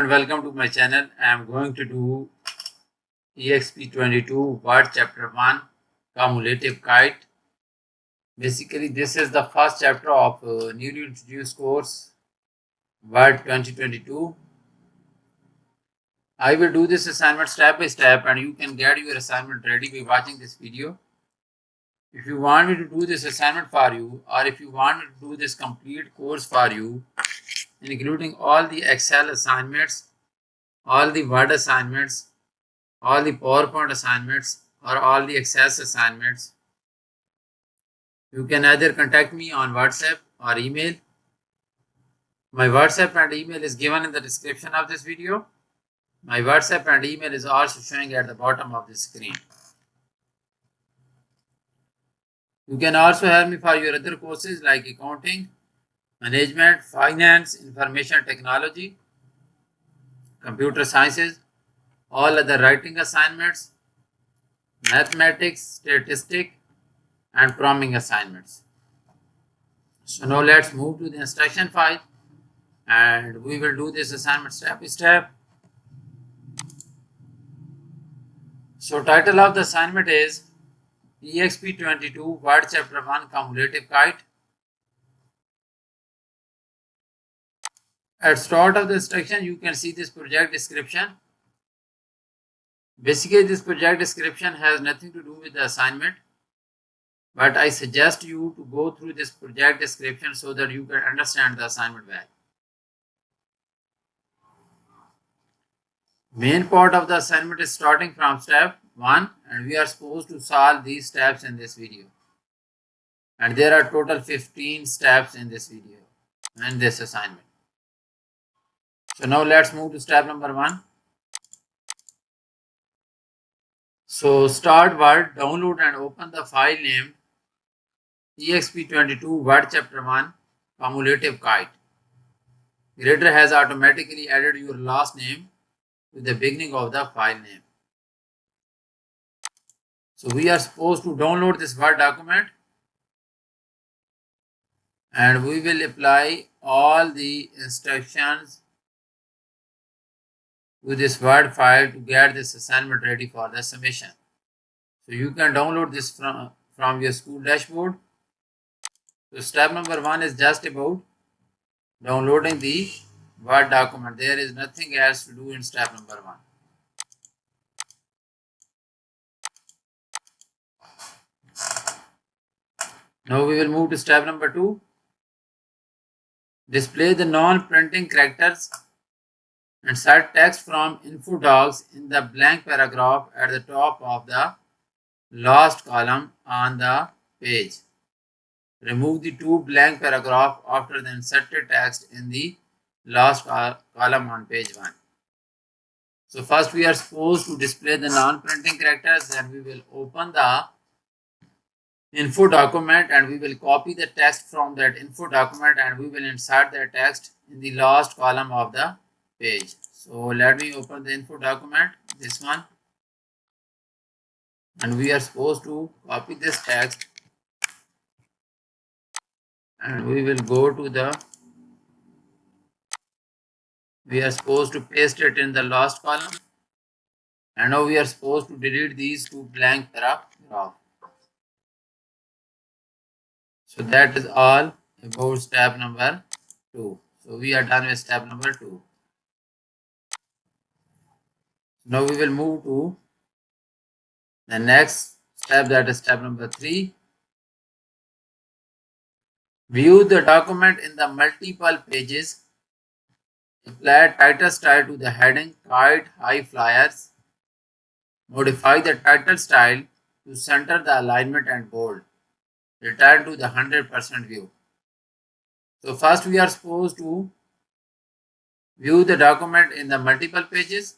and welcome to my channel. I am going to do Exp22 Word Chapter 1 Cumulative Kite. Basically, this is the first chapter of newly introduced course Word 2022. I will do this assignment step by step and you can get your assignment ready by watching this video. If you want me to do this assignment for you, or if you want me to do this complete course for you, including all the Excel assignments, all the Word assignments, all the PowerPoint assignments, or all the Access assignments, you can either contact me on WhatsApp or email. My WhatsApp and email is given in the description of this video. My WhatsApp and email is also showing at the bottom of the screen. You can also help me for your other courses like accounting, management, finance, information technology, computer sciences, all other writing assignments, mathematics, statistics, and programming assignments. So now let's move to the instruction file and we will do this assignment step by step. So title of the assignment is Exp22 Word Chapter 1 Cumulative Kite. At start of the instruction you can see this project description. Basically this project description has nothing to do with the assignment, but I suggest you to go through this project description so that you can understand the assignment well. Main part of the assignment is starting from step 1 and we are supposed to solve these steps in this video. And there are total 15 steps in this video and this assignment. So now let's move to step number 1. So start Word, download and open the file named Exp22 Word Chapter 1 Cumulative Kite. Grader has automatically added your last name to the beginning of the file name. So we are supposed to download this Word document and we will apply all the instructions to this Word file to get this assignment ready for the submission. So you can download this from your school dashboard. So step number 1 is just about downloading the Word document. There is nothing else to do in step number 1. Now we will move to step number 2. Display the non-printing characters and set text from info.docx in the blank paragraph at the top of the last column on the page. Remove the 2 blank paragraphs after the inserted text in the last column on page 1. So first we are supposed to display the non-printing characters, then we will open the info document and we will copy the text from that info document and we will insert the text in the last column of the page. So let me open the info document, this one, and we are supposed to copy this text and we will go to the, we are supposed to paste it in the last column and now we are supposed to delete these 2 blank paragraphs. So that is all about step number 2. So we are done with step number 2. Now we will move to the next step, that is step number 3. View the document in the multiple pages. Apply title style to the heading Kite High Flyers. Modify the title style to center the alignment and bold. Return to the 100% view. So first we are supposed to view the document in the multiple pages.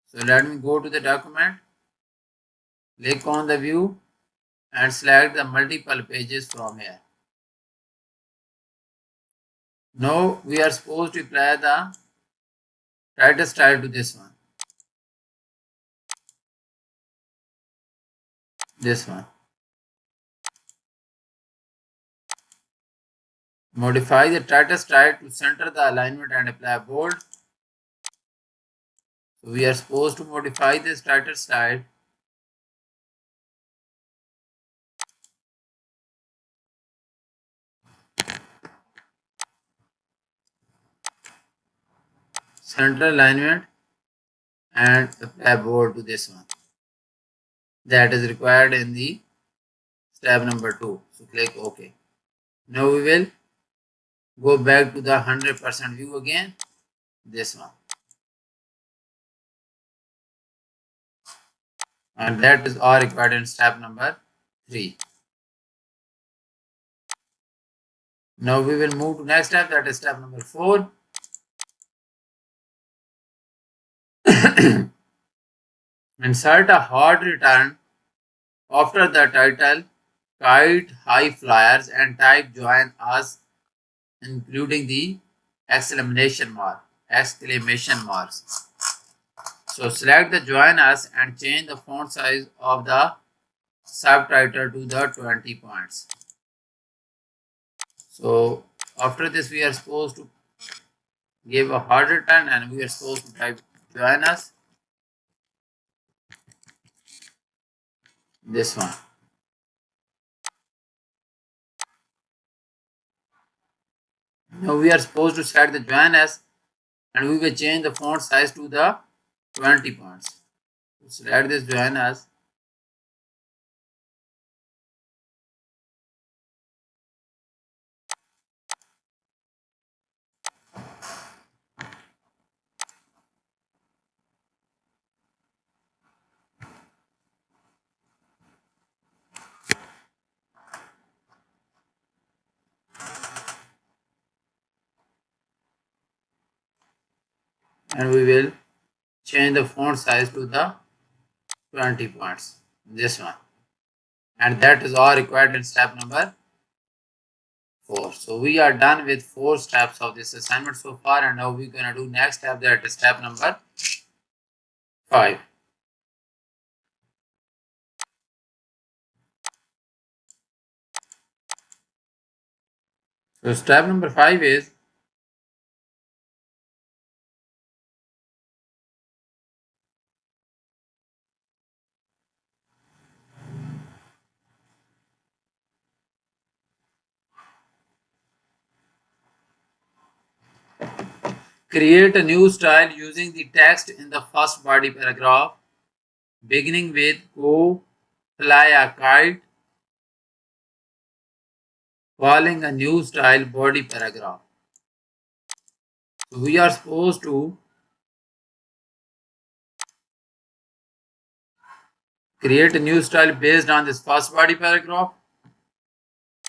So let me go to the document, click on the view and select the multiple pages from here. Now we are supposed to apply the title style to this one. This one. Modify the title style to center the alignment and apply bold. We are supposed to modify this title style center alignment and apply bold to this one. That is required in the step number 2. So click OK. Now we will go back to the 100% view again. This one. And that is all required in step number 3. Now we will move to next step, that is step number 4. Insert a hard return after the title kite high flyers and type join us including the exclamation marks. So select the join us and change the font size of the subtitle to the 20 points. So after this we are supposed to give a hard return and we are supposed to type join us. This one. Now we are supposed to select the join us and we will change the font size to the 20 points. So select this join us. And we will change the font size to the 20 points. This one. And that is all required in step number 4. So we are done with 4 steps of this assignment so far, and now we're going to do next step, that is step number 5. So step number 5 is create a new style using the text in the first body paragraph, beginning with go fly a kite, calling a new style body paragraph. So we are supposed to create a new style based on this first body paragraph.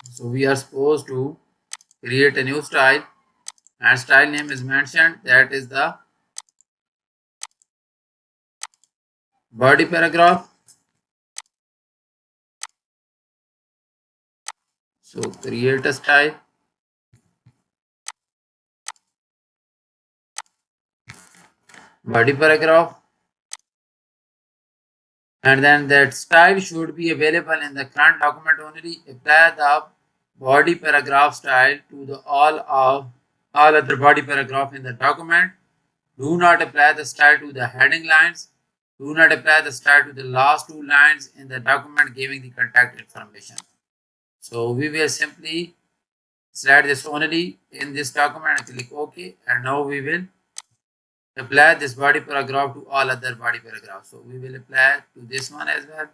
So we are supposed to create a new style, and style name is mentioned, that is the body paragraph. So create a style, body paragraph, and then that style should be available in the current document only. Apply the body paragraph style to the all other body paragraph in the document. Do not apply the style to the heading lines. Do not apply the style to the last 2 lines in the document giving the contact information. So we will simply select this only in this document and click OK. And now we will apply this body paragraph to all other body paragraphs. So we will apply to this one as well.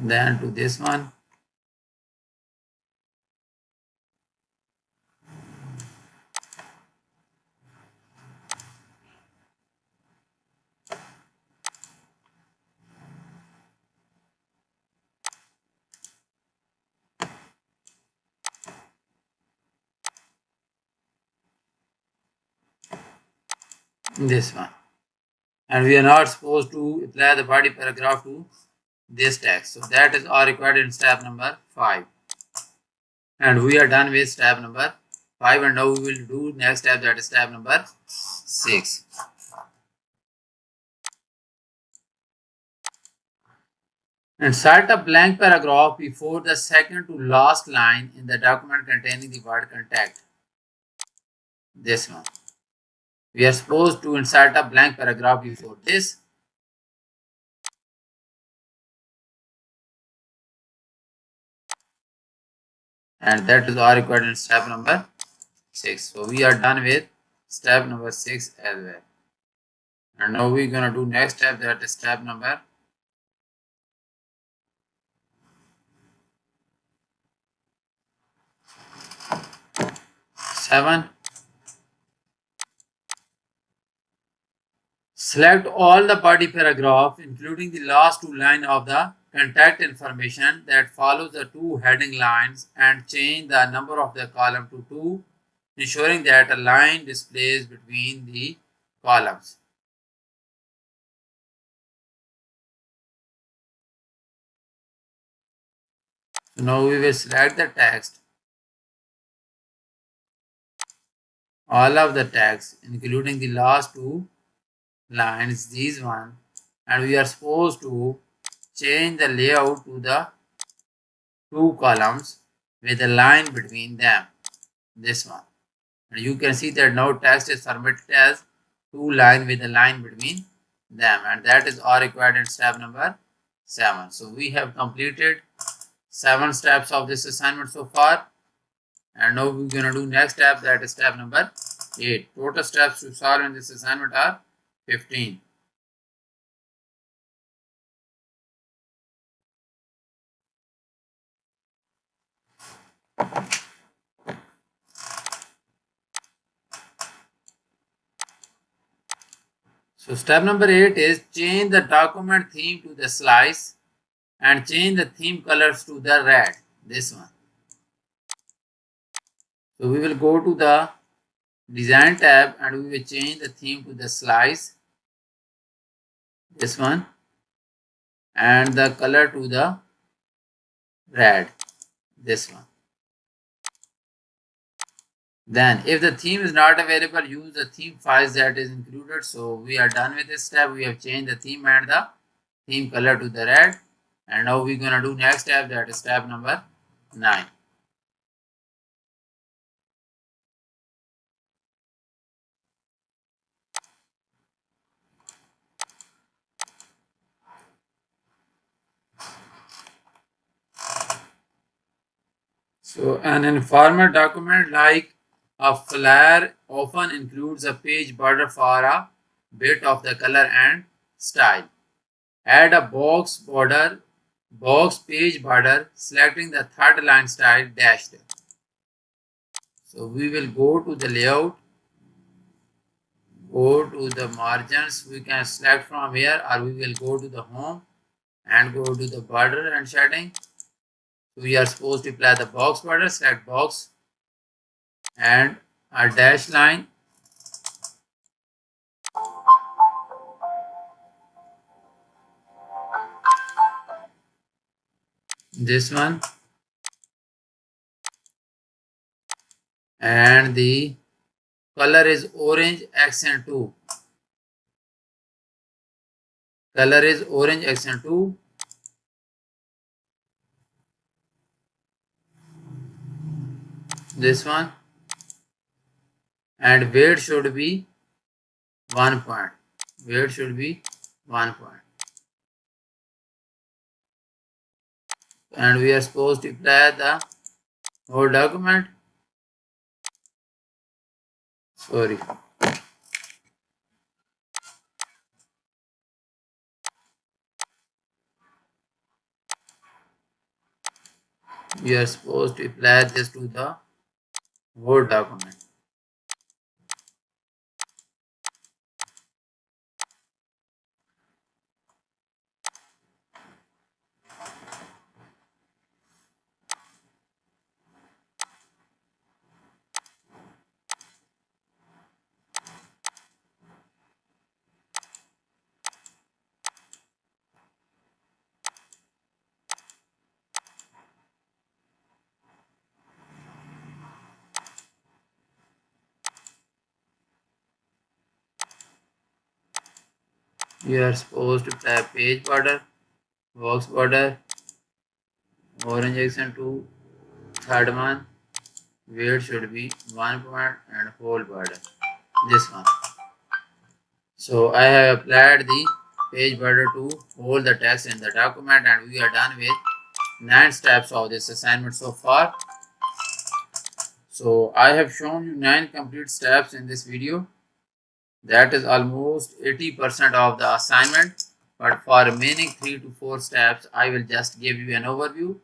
Then to this one. This one. And we are not supposed to apply the body paragraph to this text. So that is all required in step number 5. And we are done with step number 5, and now we will do next step, that is step number 6. Insert a blank paragraph before the second to last line in the document containing the word contact. This one. We are supposed to insert a blank paragraph before this. And that is all required in step number 6. So we are done with step number 6 as well. And now we're going to do next step, that is step number 7. Select all the body paragraph, including the last two lines of the contact information that follows the two heading lines, and change the number of the column to 2, ensuring that a line displays between the columns. So now we will select the text, all of the text, including the last two lines, these one, and we are supposed to change the layout to the two columns with a line between them, this one. And you can see that now text is formatted as two line with a line between them, and that is all required in step number 7. So we have completed 7 steps of this assignment so far, and now we're going to do next step, that is step number 8. Total steps to solve in this assignment are 15. So step number 8 is change the document theme to the slice and change the theme colors to the red, this one. So we will go to the design tab and we will change the theme to the slice, this one, and the color to the red, this one. Then if the theme is not available, use the theme files that is included. So we are done with this step. We have changed the theme and the theme color to the red, and now we're going to do next step, that is step number 9. So an informal document like a flyer often includes a page border for a bit of the color and style. Add a box page border, selecting the third line style dashed. So we will go to the layout, go to the margins, we can select from here, or we will go to the home and go to the border and shading. We are supposed to apply the box border, select box and a dash line. This one, and the color is orange accent 2. Color is orange accent 2. This one, and weight should be 1 point. Weight should be 1 point. And we are supposed to apply the whole document. Sorry. We are supposed to apply this to the whole document. We are supposed to apply page border box border, orange accent 2, third one, weight should be 1 point and whole border, this one. So I have applied the page border to hold the text in the document, and we are done with 9 steps of this assignment so far. So I have shown you 9 complete steps in this video. That is almost 80% of the assignment. But for remaining 3 to 4 steps, I will just give you an overview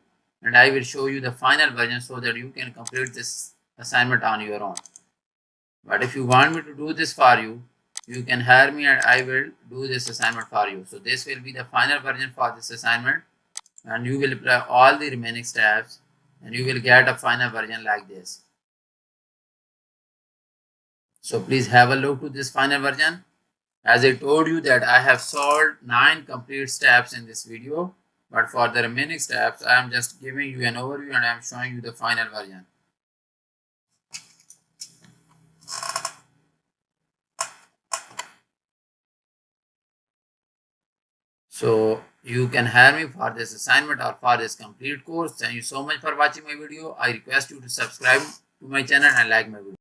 and I will show you the final version so that you can complete this assignment on your own. But if you want me to do this for you, you can hire me and I will do this assignment for you. So this will be the final version for this assignment, and you will apply all the remaining steps and you will get a final version like this. So please have a look to this final version. As I told you that I have solved 9 complete steps in this video, but for the remaining steps I am just giving you an overview and I am showing you the final version. So you can hire me for this assignment or for this complete course. Thank you so much for watching my video. I request you to subscribe to my channel and like my video.